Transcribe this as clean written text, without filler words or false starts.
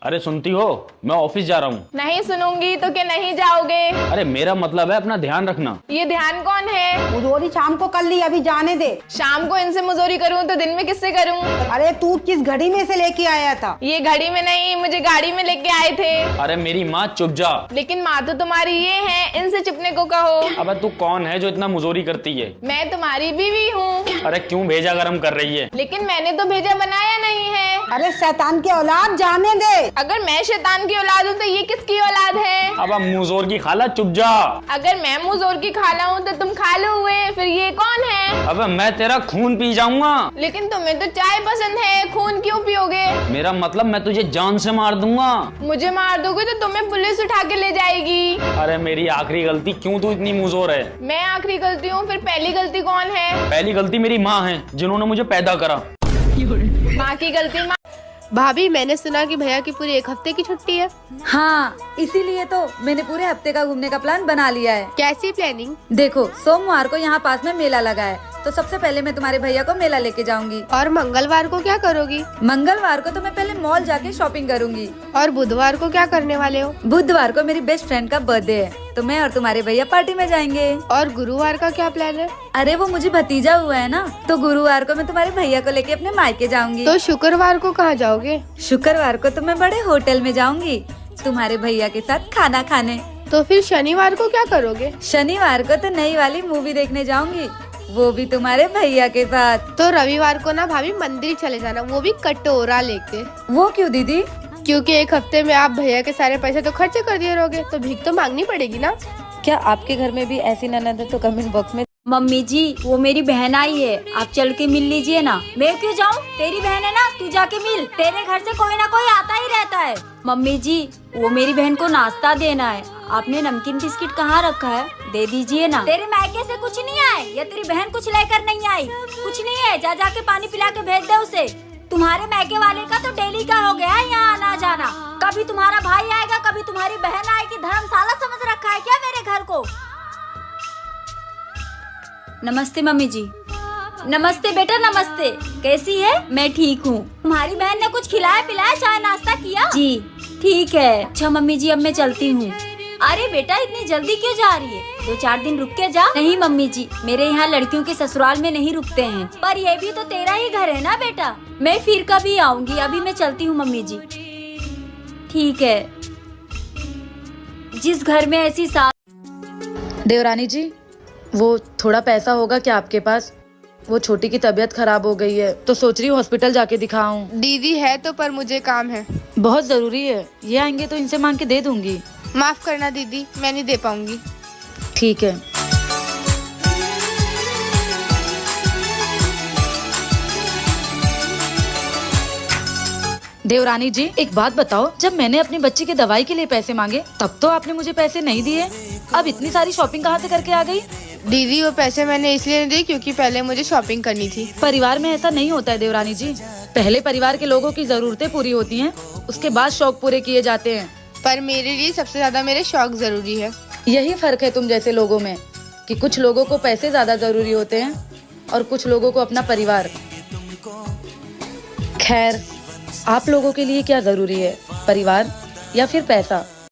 अरे सुनती हो, मैं ऑफिस जा रहा हूँ। नहीं सुनूंगी तो क्या नहीं जाओगे? अरे मेरा मतलब है अपना ध्यान रखना। ये ध्यान कौन है? मुजोरी शाम को कर ली, अभी जाने दे। शाम को इनसे मुजोरी करूँ तो दिन में किससे करूँ? अरे तू किस घड़ी में से लेके आया था? ये घड़ी में नहीं, मुझे गाड़ी में लेके आए थे। अरे मेरी माँ चुप जा। लेकिन माँ तो तुम्हारी ये है, इनसे चुपने को कहो। अबे तू कौन है जो इतना मुजोरी करती है? मैं तुम्हारी बीवी हूँ। अरे क्यों भेजा गरम कर रही है? लेकिन मैंने तो भेजा बनाया नहीं है। अरे शैतान के औलाद, जाने दे। अगर मैं शैतान की औलाद हूँ तो ये किसकी औलाद है? अब मुजोर की खाला चुप जा। अगर मैं मुजोर की खाला हूँ तो तुम खालू हुए, फिर ये कौन है? अब मैं तेरा खून पी जाऊंगा। लेकिन तुम्हें तो चाय पसंद है, खून क्यों पियोगे? मेरा मतलब मैं तुझे जान से मार दूंगा। मुझे मार दोगे तो तुम्हें पुलिस उठा के ले जाएगी। अरे मेरी आखिरी गलती, क्यों तू इतनी मुजोर है? मैं आखिरी गलती हूँ, फिर पहली गलती कौन है? पहली गलती मेरी माँ है, जिन्होंने मुझे पैदा करा। माँ की गलती। भाभी, मैंने सुना कि भैया की पूरी 1 हफ्ते की छुट्टी है। हाँ, इसीलिए तो मैंने पूरे हफ्ते का घूमने का प्लान बना लिया है। कैसी प्लानिंग? देखो, सोमवार को यहाँ पास में मेला लगा है, तो सबसे पहले मैं तुम्हारे भैया को मेला लेके जाऊंगी। और मंगलवार को क्या करोगी? मंगलवार को तो मैं पहले मॉल जाके शॉपिंग करूंगी। और बुधवार को क्या करने वाले हो? बुधवार को मेरी बेस्ट फ्रेंड का बर्थडे है, तो मैं और तुम्हारे भैया पार्टी में जाएंगे। और गुरुवार का क्या प्लान है? अरे वो मुझे भतीजा हुआ है ना, तो गुरुवार को मैं तुम्हारे भैया को लेके अपने मायके जाऊंगी। तो शुक्रवार को कहाँ जाओगे? शुक्रवार को तो मैं बड़े होटल में जाऊंगी तुम्हारे भैया के साथ खाना खाने। तो फिर शनिवार को क्या करोगे? शनिवार को तो नई वाली मूवी देखने जाऊंगी, वो भी तुम्हारे भैया के साथ। तो रविवार को ना भाभी मंदिर चले जाना, वो भी कटोरा लेके। वो क्यों दीदी? क्योंकि 1 हफ्ते में आप भैया के सारे पैसे तो खर्चे कर दिए रहोगे, तो भीख तो मांगनी पड़ेगी ना। क्या आपके घर में भी ऐसी ननद है? तो कमेंट बॉक्स में। मम्मी जी, वो मेरी बहन आई है, आप चल के मिल लीजिए ना। मैं क्यों जाऊँ? तेरी बहन है ना, तू जाके मिल। तेरे घर से कोई ना कोई आता ही रहता है। मम्मी जी, वो मेरी बहन को नाश्ता देना है। आपने नमकीन बिस्किट कहाँ रखा है? दे दीजिए ना। तेरे मायके से कुछ नहीं आए या तेरी बहन कुछ लेकर नहीं आई? कुछ नहीं है, जा जाके पानी पिला के भेज दे उसे। तुम्हारे मायके वाले का तो डेली का हो गया है यहाँ आना जाना। कभी तुम्हारा भाई आएगा, कभी तुम्हारी बहन आएगी। धर्मशाला समझ रखा है क्या मेरे घर को? नमस्ते मम्मी जी। नमस्ते बेटा, नमस्ते। कैसी है? मैं ठीक हूँ। तुम्हारी बहन ने कुछ खिलाया पिलाया, चाय नाश्ता किया? जी ठीक है। अच्छा मम्मी जी, अब मैं चलती हूँ। अरे बेटा, इतनी जल्दी क्यों जा रही है? 2-4 दिन रुक के जा। नहीं मम्मी जी, मेरे यहाँ लड़कियों के ससुराल में नहीं रुकते हैं। पर ये भी तो तेरा ही घर है ना बेटा। मैं फिर कभी आऊँगी, अभी मैं चलती हूँ मम्मी जी। ठीक है। जिस घर में ऐसी देवरानी जी, वो थोड़ा पैसा होगा क्या आपके पास? वो छोटी की तबीयत खराब हो गई है, तो सोच रही हूँ हॉस्पिटल जाके दिखाऊं। दीदी है तो, पर मुझे काम है। बहुत जरूरी है। ये आएंगे तो इनसे मांग के दे दूंगी। माफ करना दीदी, मैं नहीं दे पाऊंगी। ठीक है। देवरानी जी, एक बात बताओ, जब मैंने अपनी बच्ची की दवाई के लिए पैसे मांगे तब तो आपने मुझे पैसे नहीं दिए। अब इतनी सारी शॉपिंग कहाँ से करके आ गई? दीदी, वो पैसे मैंने इसलिए नहीं दिए क्योंकि पहले मुझे शॉपिंग करनी थी। परिवार में ऐसा नहीं होता है देवरानी जी। पहले परिवार के लोगों की जरूरतें पूरी होती हैं, उसके बाद शौक पूरे किए जाते हैं। पर मेरे लिए सबसे ज्यादा मेरे शौक जरूरी है। यही फर्क है तुम जैसे लोगों में, कि कुछ लोगों को पैसे ज्यादा जरूरी होते हैं और कुछ लोगों को अपना परिवार। खैर, आप लोगों के लिए क्या जरूरी है, परिवार या फिर पैसा?